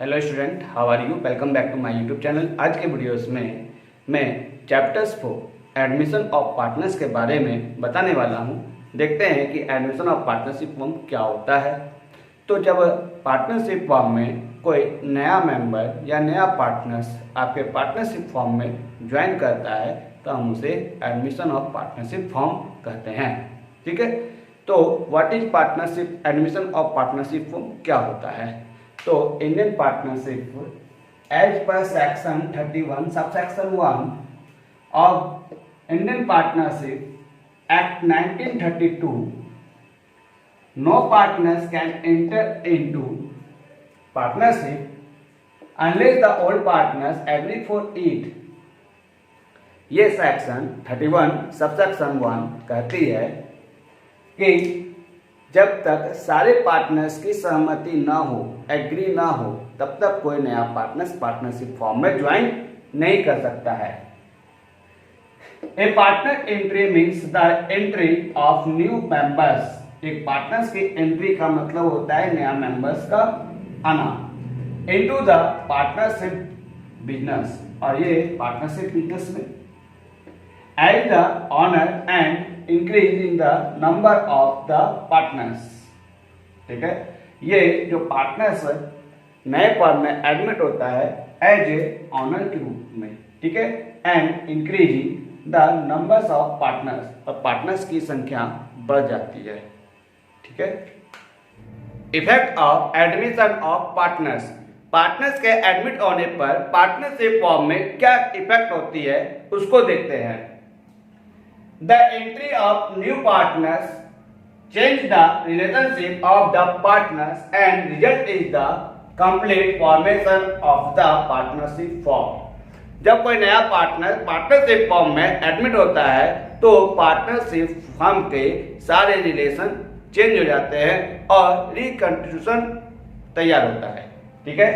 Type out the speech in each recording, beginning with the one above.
Hello student, how are you. Welcome back to my YouTube channel. आज के videos में मैं चैप्टर्स 4 एडमिशन ऑफ पार्टनर्स के बारे में बताने वाला हूं। देखते हैं कि एडमिशन ऑफ पार्टनरशिप फॉर्म क्या होता है। तो जब पार्टनरशिप फॉर्म में कोई नया मेंबर या नया पार्टनर्स आपके पार्टनरशिप फॉर्म में ज्वाइन करता है तो हम उसे एडमिशन ऑफ पार्टनरशिप फॉर्म कहते हैं। ठीक है, तो what is partnership, admission of partnership firm क्या होता है। तो Indian partnership as per section 31 subsection 1 of Indian partnership act 1932, no partners can enter into partnership unless the old partners agree for it. ये सेक्शन 31 सबसेक्शन 1 कहती है कि जब तक सारे पार्टनर्स की सहमति ना हो, एग्री ना हो, तब तक कोई नया पार्टनर्स पार्टनरशिप फॉर्म में ज्वाइन नहीं कर सकता है। A partner entry means the entry of new members. एक पार्टनर्स की एंट्री का मतलब होता है नया मेंबर्स का आना इनटू द पार्टनरशिप बिजनेस, और ये पार्टनरशिप बिजनेस में as the owner and increase in the number of the partners. ठीक है, ये जो पार्टनर्स नए फर्म में एडमिट होता है एज ए ऑनर के रूप में। ठीक है, and increasing the numbers of partners, और पार्टनर्स की संख्या बढ़ जाती है। ठीक है, effect of admission of partners. Partners के एडमिट होने पर पार्टनरशिप फॉर्म में क्या इफेक्ट होती है उसको देखते हैं। The entry of new partners change the relationship of the partners and result is the complete formation of the partnership form। जब कोई नया पार्टनर पार्टनरशिप फॉर्म में एडमिट होता है तो पार्टनरशिप फॉर्म के सारे रिलेशन चेंज हो जाते हैं और रिकंस्टिट्यूशन तैयार होता है। ठीक है,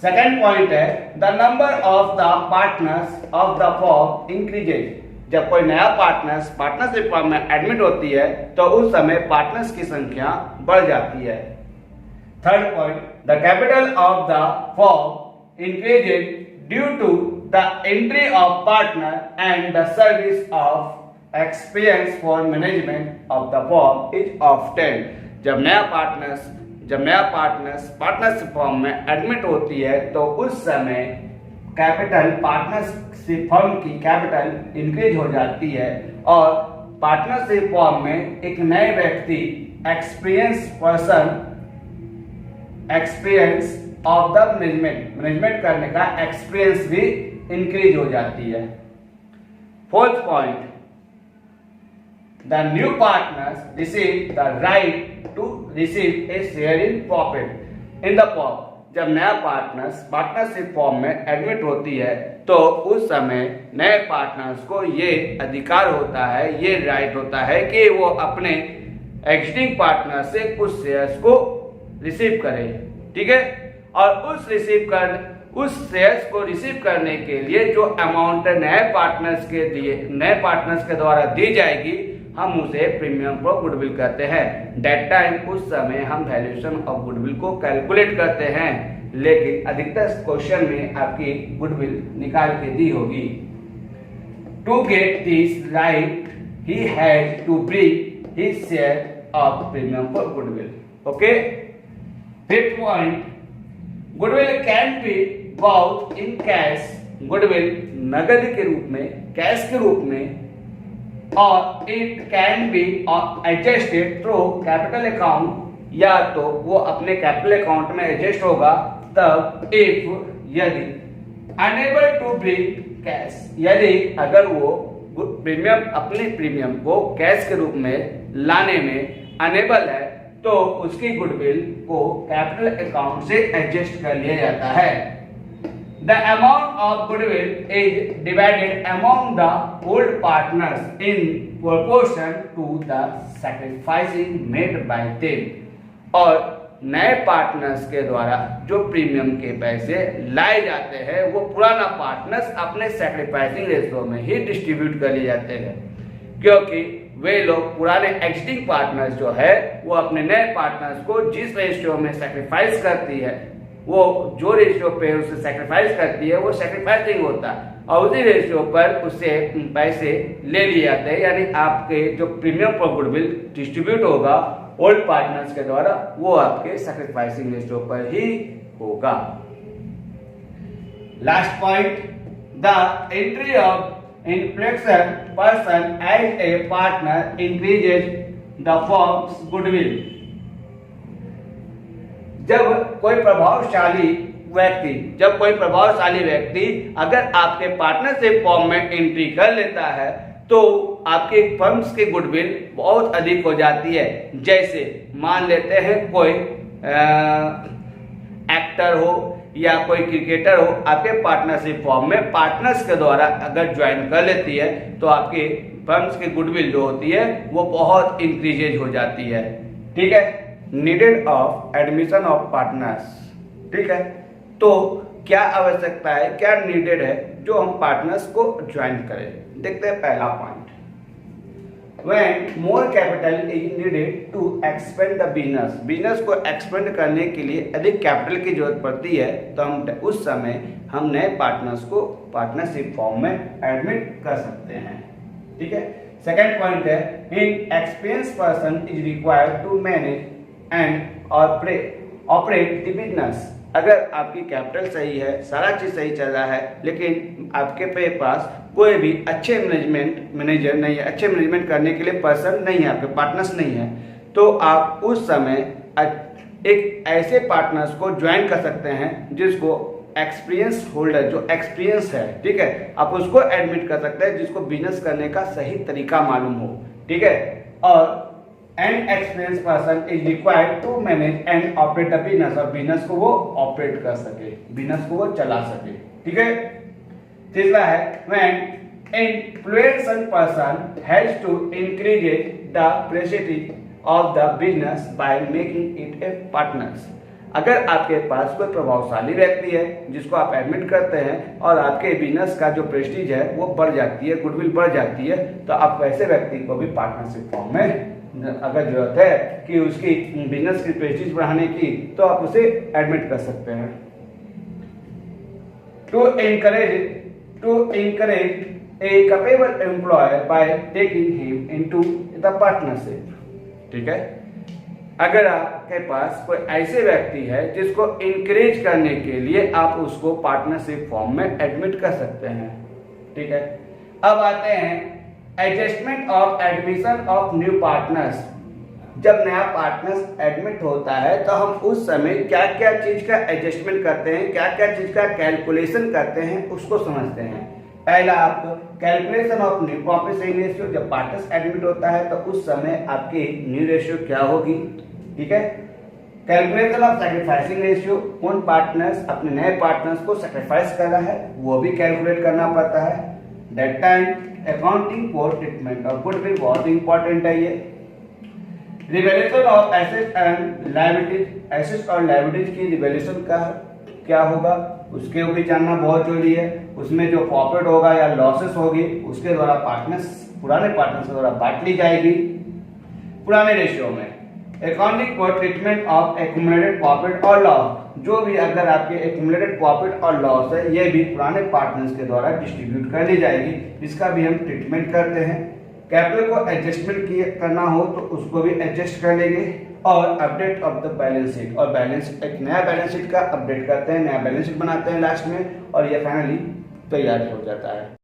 सेकेंड पॉइंट है the number of the partners of the firm increases. जब कोई नया पार्टनर्स पार्टनरशिप फॉर्म में एडमिट होती है तो उस समय पार्टनर्स की संख्या बढ़ जाती है। Third point, the capital of the firm increases due to the entry of partner and the service of experience for management of the firm is often. जब नया पार्टनर्स पार्टनरशिप फॉर्म में एडमिट होती है तो उस समय कैपिटल पार्टनरशिप फर्म की capital increase हो जाती है और पार्टनरशिप फर्म में एक नए व्यक्ति एक्सपीरियंस ऑफ द मैनेजमेंट करने का एक्सपीरियंस भी इंक्रीज हो जाती है। Fourth point, the new partners receive the right to receive a share in profit in the firm. जब नया पार्टनर्स पार्टनरशिप फॉर्म में एडमिट होती है तो उस समय नए पार्टनर्स को ये अधिकार होता है, ये राइट होता है कि वो अपने एग्जिस्टिंग पार्टनर से कुछ शेयर्स को रिसीव करें। ठीक है, और उस शेयर्स को रिसीव करने के लिए जो अमाउंट नए पार्टनर्स के द्वारा दी जाएगी हम उसे प्रीमियम फॉर गुडविल कहते हैं। दैट टाइम उस समय हम वैल्यूएशन ऑफ गुडविल को कैलकुलेट करते हैं, लेकिन अधिकतर क्वेश्चन में आपकी गुडविल निकाल के दी होगी। To get this right he had to bring his share of premium for goodwill. Okay, fifth point, goodwill can be bought in cash. Goodwill नगद के रूप में, कैश के रूप में, और it can be adjusted through capital account, या तो वो अपने कैपिटल अकाउंट में एडजस्ट होगा तब इफ यदि अनेबल टू ब्रिंग कैश, यदि अगर वो अपने प्रीमियम को कैश के रूप में लाने में अनेबल है तो उसकी गुडविल को कैपिटल अकाउंट से एडजस्ट कर लिया जाता है। The amount of goodwill is divided among the old partners in proportion to the sacrificing made by them। और नए पार्टनर्स के द्वारा जो प्रीमियम के पैसे लाए जाते हैं वो पुराना पार्टनर्स अपने सैक्रिफाइसिंग रेशियो में ही डिस्ट्रीब्यूट कर लिए जाते हैं, क्योंकि वे लोग पुराने एग्जिस्टिंग पार्टनर्स जो है वो अपने नए पार्टनर्स को जिस रेशियो में सैक्रिफाइस करती है वो जो रेशियो पे उसे सेक्रीफाइस करती है वो सेक्रीफाइसिंग होता है, और उसी रेशियो पर उससे पैसे ले लिए जाते हैं, यानी आपके जो प्रीमियम फॉर गुडविल डिस्ट्रीब्यूट होगा ओल्ड पार्टनर्स के द्वारा वो आपके सेक्रीफाइसिंग रेशियो पर ही होगा। Last point, the entry of inflection person as a partner increases the firm's goodwill. जब कोई प्रभावशाली व्यक्ति अगर आपके पार्टनरशिप फॉर्म में एंट्री कर लेता है तो आपके फर्म्स की गुडविल बहुत अधिक हो जाती है। जैसे मान लेते हैं कोई एक्टर हो या कोई क्रिकेटर हो, आपके पार्टनरशिप फॉर्म में पार्टनर्स के द्वारा अगर ज्वाइन कर लेती है तो आपके फर्म्स की गुडविल जो होती है वो बहुत इंक्रीजेज हो जाती है। ठीक है, needed off admission of partners. ठीक है, तो क्या आवश्यकता है, क्या नीडेड है जो हम पार्टनर्स को ज्वाइन करें। देखते हैं पहला point, when more capital is needed to expand the business, business को एक्सपेंड करने के लिए अधिक कैपिटल की जरूरत पड़ती है तो उस समय हम नए पार्टनर्स को पार्टनरशिप फॉर्म में एडमिट कर सकते हैं। ठीक है, सेकंड पॉइंट है, in experience person is required to manage and operate the business. अगर आपकी कैपिटल सही है, सारा चीज सही चल रहा है, लेकिन आपके पास कोई भी अच्छे मैनेजर नहीं है, अच्छे मैनेजमेंट करने के लिए पर्सन नहीं है, आपके पार्टनर्स नहीं है, तो आप उस समय एक ऐसे पार्टनर्स को ज्वाइन कर सकते हैं जिसको एक्सपीरियंस होल्डर, जो एक्सपीरियंस है, ठीक है, आप उसको एडमिट कर सकते हैं जिसको बिजनेस करने का सही तरीका मालूम हो। ठीक है, और an experience person is required to manage and operate the business, और बिजनेस को वो ऑपरेट कर सके, बिजनेस को वो चला सके। ठीक है, तीसरा है, when influential person has to increase the prestige of the business by making it a partners. अगर आपके पास कोई प्रभावशाली व्यक्ति है जिसको आप एडमिट करते हैं और आपके बिजनेस का जो प्रेस्टीज है वो बढ़ जाती है, गुडविल बढ़ जाती है, तो आप वैसे व्यक्ति को भी पार्टनरशिप फॉर्म में अगर जरूरत है कि उसकी बिजनेस की प्रेस्टीज बढ़ाने की, तो आप उसे एडमिट कर सकते हैं। To encourage a capable employer by taking him into the partnership। ठीक है, अगर आपके पास कोई ऐसे व्यक्ति है जिसको इंकरेज करने के लिए आप उसको पार्टनरशिप फॉर्म में एडमिट कर सकते हैं। ठीक है, अब आते हैं adjustment of admission of new partners. जब नया पार्टनर्स एडमिट होता है तो हम उस समय क्या क्या चीज का एडजस्टमेंट करते हैं, क्या क्या चीज का कैलकुलेशन करते हैं, उसको समझते हैं। पहला, आपको calculation of new compensating ratio. जब पार्टनर्स एडमिट होता है तो उस समय आपकी न्यू रेशियो क्या होगी। ठीक है, कैलकुलेशन ऑफ सैक्रिफाइसिंग रेशियो, कौन पार्टनर्स अपने नए पार्टनर्स को सैक्रिफाइस कर रहा है वो भी कैलकुलेट करना पड़ता है। That time accounting for treatment और गुडविल बहुत इंपॉर्टेंट है ये। Revaluation of asset and liabilities, assets और लायबिलिटीज की रिवैल्यूएशन का क्या होगा उसके भी जानना बहुत जरूरी है। उसमें जो प्रॉफिट होगा या लॉसेस होगी उसके द्वारा पुराने पार्टनर्स के द्वारा बांट ली जाएगी पुराने रेशियो में। Accounting for treatment of accumulated profit और लॉस, जो भी अगर आपके एक्यूमुलेटेड प्रॉफिट और लॉस है ये भी पुराने पार्टनर्स के द्वारा डिस्ट्रीब्यूट कर ली जाएगी, जिसका भी हम ट्रीटमेंट करते हैं। कैपिटल को एडजस्टमेंट करना हो तो उसको भी एडजस्ट कर लेंगे। और update of the balance sheet, और एक नया बैलेंस शीट का अपडेट करते हैं, नया बैलेंस शीट बनाते हैं लास्ट में, और ये फाइनली तैयार हो जाता है।